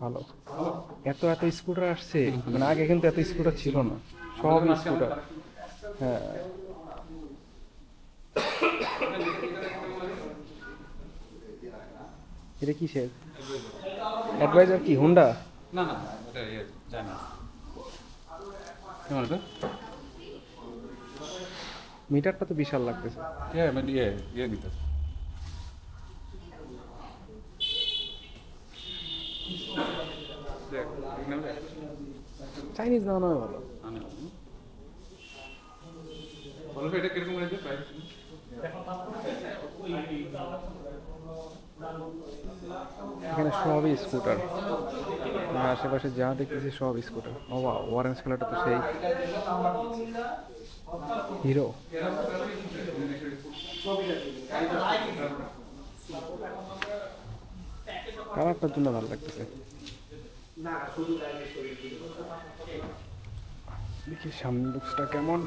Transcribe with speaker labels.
Speaker 1: ভালো। এত এত স্কুটার আসছে, মানে আগে কিন্তু এত স্কুটার ছিল না, সব স্কুটার। হ্যাঁ, এটা কিসের অ্যাডভাইজার? কি হুন্ডা?
Speaker 2: না না, এটা যায় না। কেমন এটা?
Speaker 1: মিটারটা তো বিশাল লাগতেছে।
Speaker 2: মানে নিতে। দেখ,
Speaker 1: চাইনিজ না নয় ভালো।
Speaker 2: বলো এটা কিরকম রেঞ্জের প্রাইস?
Speaker 1: এখানে সবই স্কুটার, আমি আশেপাশে যা দেখতেছি সব স্কুটার। ও বাহ, অরেঞ্জ কালারটা তো সেই হিরো। কালারটার জন্য ভালো লাগতেছে। দেখি সামনে লুকসটা কেমন।